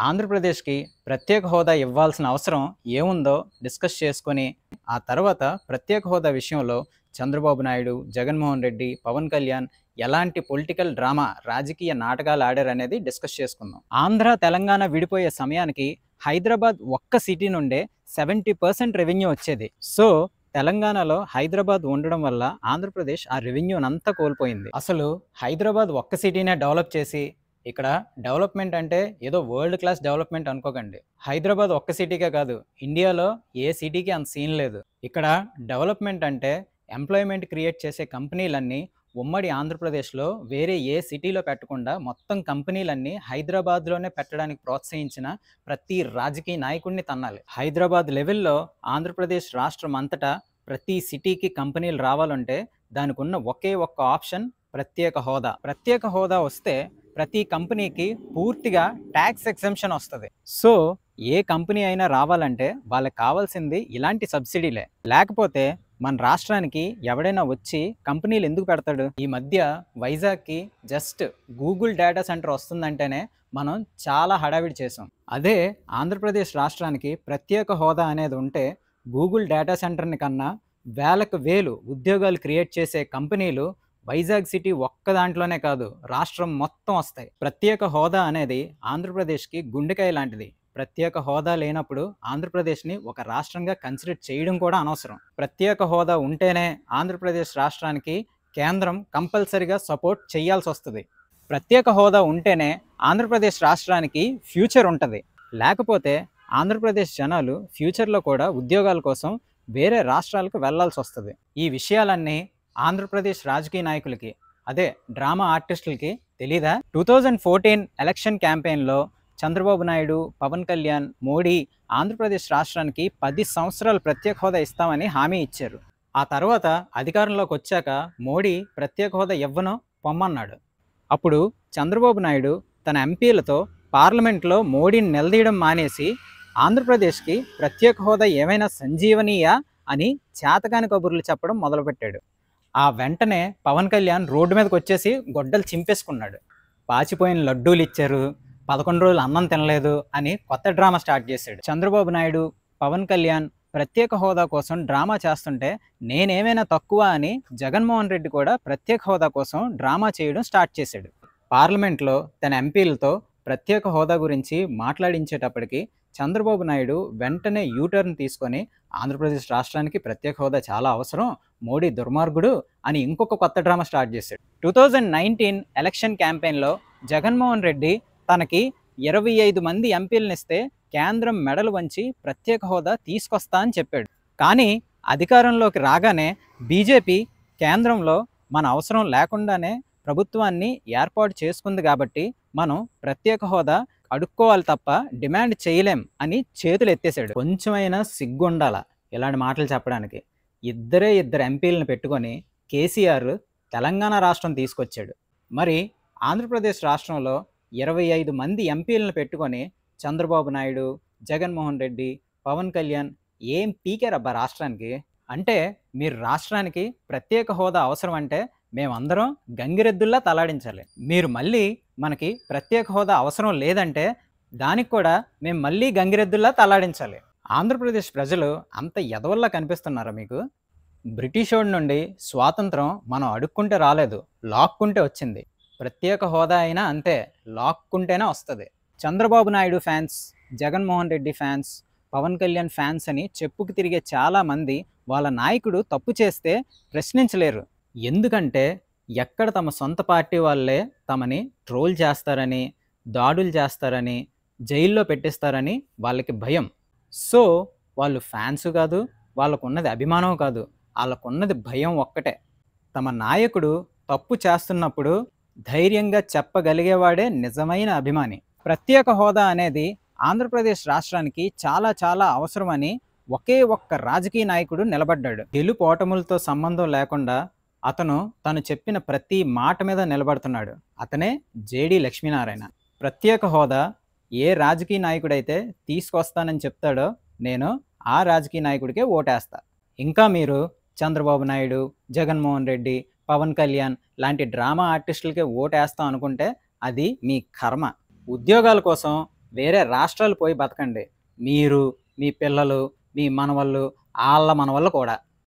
ఆంధ్రప్రదేశ్‌కి ప్రత్యేక హోదా ఇవ్వాల్సిన అవసరం ఏముందో డిస్కస్ చేసుకొని, ఆ తర్వాత ప్రత్యేక హోదా విషయంలో చంద్రబాబు నాయుడు, జగన్మోహన్ రెడ్డి, పవన్ కళ్యాణ్ ఎలాంటి పొలిటికల్ డ్రామా, రాజకీయ నాటకాలు ఆడారనేది డిస్కస్ చేసుకుందాం. ఆంధ్ర, తెలంగాణ విడిపోయే సమయానికి హైదరాబాద్ ఒక్క సిటీ నుండే 70% రెవెన్యూ వచ్చేది. సో, తెలంగాణలో హైదరాబాద్ ఉండడం వల్ల ఆంధ్రప్రదేశ్ ఆ రెవెన్యూనంతా కోల్పోయింది. అసలు హైదరాబాద్ ఒక్క సిటీనే డెవలప్ చేసి ఇక్కడ డెవలప్‌మెంట్ అంటే ఏదో వరల్డ్ క్లాస్ డెవలప్‌మెంట్ అనుకోకండి. హైదరాబాద్ ఒక్క సిటీకే కాదు, ఇండియాలో ఏ సిటీకి అంత సీన్ లేదు. ఇక్కడ డెవలప్‌మెంట్ అంటే ఎంప్లాయ్‌మెంట్ క్రియేట్ చేసే కంపెనీలన్నీ ఉమ్మడి ఆంధ్రప్రదేశ్‌లో వేరే ఏ సిటీలో పెట్టకుండా మొత్తం కంపెనీలన్నీ హైదరాబాద్‌లోనే పెట్టడానికి ప్రోత్సహించిన ప్రతి రాజకీయ నాయకుడిని తన్నాలి. హైదరాబాద్ లెవెల్‌లో ఆంధ్రప్రదేశ్ రాష్ట్రం అంతటా ప్రతి సిటీకి కంపెనీలు రావాలంటే దానికున్న ఒకే ఒక్క ఆప్షన్ ప్రత్యేక హోదా. ప్రత్యేక హోదా వస్తే ప్రతి కంపెనీకి పూర్తిగా ట్యాక్స్ ఎగ్జంప్షన్ వస్తది. సో, ఏ కంపెనీ అయినా రావాలంటే వాళ్ళకి కావాల్సింది ఇలాంటి సబ్సిడీలే. లేకపోతే మన రాష్ట్రానికి ఎవడైనా వచ్చి కంపెనీలు ఎందుకు పెడతాడు? ఈ మధ్య వైజాగ్‌కి జస్ట్ గూగుల్ డేటా సెంటర్ వస్తుందంటేనే మనం చాలా హడావిడి చేసాం. అదే ఆంధ్రప్రదేశ్ రాష్ట్రానికి ప్రత్యేక హోదా అనేది ఉంటే గూగుల్ డేటా సెంటర్‌ని కన్నా వేలకు వేలు ఉద్యోగాలు క్రియేట్ చేసే కంపెనీలు వైజాగ్ సిటీ ఒక్క దాంట్లోనే కాదు, రాష్ట్రం మొత్తం వస్తాయి. ప్రత్యేక హోదా అనేది ఆంధ్రప్రదేశ్‌కి గుండెకాయ లాంటిది. ప్రత్యేక హోదా లేనప్పుడు ఆంధ్రప్రదేశ్‌ని ఒక రాష్ట్రంగా కన్సిడర్ చేయడం కూడా అనవసరం. ప్రత్యేక హోదా ఉంటేనే ఆంధ్రప్రదేశ్ రాష్ట్రానికి కేంద్రం కంపల్సరీగా సపోర్ట్ చేయాల్సొస్తది. ప్రత్యేక హోదా ఉంటేనే ఆంధ్రప్రదేశ్ రాష్ట్రానికి ఫ్యూచర్ ఉంటది. లేకపోతే ఆంధ్రప్రదేశ్ జనాలు ఫ్యూచర్‌లో కూడా ఉద్యోగాల కోసం వేరే రాష్ట్రాలకు వెళ్లాల్సొస్తది. ఈ విషయాలన్నీ ఆంధ్రప్రదేశ్ రాజకీయ నాయకులకి, అదే డ్రామా ఆర్టిస్టులకి తెలీదా? 2014 ఎలక్షన్ క్యాంపెయిన్‌లో చంద్రబాబు నాయుడు, పవన్ కళ్యాణ్, మోడీ ఆంధ్రప్రదేశ్ రాష్ట్రానికి 10 సంవత్సరాలు ప్రత్యేక హోదా ఇస్తామని హామీ ఇచ్చారు. ఆ తర్వాత అధికారంలోకి వచ్చాక మోడీ ప్రత్యేక హోదా ఇవ్వను పొమ్మన్నాడు. అప్పుడు చంద్రబాబు నాయుడు తన ఎంపీలతో పార్లమెంట్లో మోడీని నిలదీయడం మానేసి ఆంధ్రప్రదేశ్కి ప్రత్యేక హోదా ఏమైనా సంజీవనీయా అని చేతకాని కబుర్లు చెప్పడం మొదలుపెట్టాడు. ఆ వెంటనే పవన్ కళ్యాణ్ రోడ్డు మీదకి వచ్చేసి గొడ్డలు చింపేసుకున్నాడు. పాచిపోయిన లడ్డూలు ఇచ్చారు, 11 రోజులు అన్నం తినలేదు అని కొత్త డ్రామా స్టార్ట్ చేశాడు. చంద్రబాబు నాయుడు, పవన్ కళ్యాణ్ ప్రత్యేక హోదా కోసం డ్రామా చేస్తుంటే నేనేమైనా తక్కువ అని జగన్మోహన్ రెడ్డి కూడా ప్రత్యేక హోదా కోసం డ్రామా చేయడం స్టార్ట్ చేశాడు. పార్లమెంట్లో తన ఎంపీలతో ప్రత్యేక హోదా గురించి మాట్లాడించేటప్పటికి చంద్రబాబు నాయుడు వెంటనే యూటర్న్ తీసుకొని ఆంధ్రప్రదేశ్ రాష్ట్రానికి ప్రత్యేక హోదా చాలా అవసరం, మోడీ దుర్మార్గుడు అని ఇంకొక కొత్త డ్రామా స్టార్ట్ చేశాడు. 2019 ఎలక్షన్ క్యాంపెయిన్లో జగన్మోహన్ రెడ్డి తనకి 25 మంది ఎంపీలను ఇస్తే కేంద్రం మెడలు వంచి ప్రత్యేక హోదా తీసుకొస్తా అని చెప్పాడు. కానీ అధికారంలోకి రాగానే బీజేపీ కేంద్రంలో మన అవసరం లేకుండానే ప్రభుత్వాన్ని ఏర్పాటు చేసుకుంది కాబట్టి మనం ప్రత్యేక హోదా అడుక్కోవాలి తప్ప డిమాండ్ చేయలేం అని చేతులు ఎత్తేసాడు. కొంచెమైనా సిగ్గుండాల ఇలాంటి మాటలు చెప్పడానికి. ఇద్దరు ఎంపీలను పెట్టుకొని కేసీఆర్ తెలంగాణ రాష్ట్రం తీసుకొచ్చాడు. మరి ఆంధ్రప్రదేశ్ రాష్ట్రంలో 25 మంది ఎంపీలను పెట్టుకొని చంద్రబాబు నాయుడు, జగన్మోహన్ రెడ్డి, పవన్ కళ్యాణ్ ఏం పీకారబ్బా రాష్ట్రానికి? అంటే మీరు రాష్ట్రానికి ప్రత్యేక హోదా అవసరం అంటే మేమందరం గంగిరెద్దుల్లా తలాడించాలి. మీరు మళ్ళీ మనకి ప్రత్యేక హోదా అవసరం లేదంటే దానికి కూడా మేము మళ్ళీ గంగిరెద్దుల్లా తలాడించాలి. ఆంధ్రప్రదేశ్ ప్రజలు అంత ఎదవల్లా కనిపిస్తున్నారా మీకు? బ్రిటిషోడి నుండి స్వాతంత్రం మనం అడుక్కుంటే రాలేదు, లాక్కుంటే వచ్చింది. ప్రత్యేక హోదా అయినా అంతే, లాక్కుంటేనే వస్తుంది. Chandrababu Naidu fans, Jaganmohan Reddy fans, Pawan Kalyan fans అని చెప్పుకు తిరిగే చాలామంది వాళ్ళ నాయకుడు తప్పు చేస్తే ప్రశ్నించలేరు. ఎందుకంటే ఎక్కడ తమ సొంత పార్టీ వాళ్ళే తమని ట్రోల్ చేస్తారని, దాడులు చేస్తారని, జైల్లో పెట్టిస్తారని వాళ్ళకి భయం. సో వాళ్ళు ఫ్యాన్స్ కాదు, వాళ్ళకున్నది అభిమానం కాదు, వాళ్ళకున్నది భయం ఒక్కటే. తమ నాయకుడు తప్పు చేస్తున్నప్పుడు ధైర్యంగా చెప్పగలిగేవాడే నిజమైన అభిమాని. ప్రత్యేక హోదా అనేది ఆంధ్రప్రదేశ్ రాష్ట్రానికి చాలా చాలా అవసరమని ఒకే ఒక్క రాజకీయ నాయకుడు నిలబడ్డాడు. గెలుపోటములతో సంబంధం లేకుండా తను చెప్పిన ప్రతి మాట మీద నిలబడుతున్నాడు. అతనే జేడి లక్ష్మీనారాయణ. ప్రత్యేక హోదా ఏ రాజకీయ నాయకుడైతే తీసుకొస్తానని చెప్తాడో నేను ఆ రాజకీయ నాయకుడికే ఓటేస్తా. ఇంకా మీరు చంద్రబాబు నాయుడు, జగన్మోహన్ రెడ్డి, పవన్ కళ్యాణ్ లాంటి డ్రామా ఆర్టిస్టులకే ఓటేస్తాం అనుకుంటే అది మీ కర్మ. ఉద్యోగాల కోసం వేరే రాష్ట్రాలు పోయి బతకండి. మీరు, మీ పిల్లలు, మీ మనవళ్ళు, ఆళ్ళ మనవళ్ళు కూడా.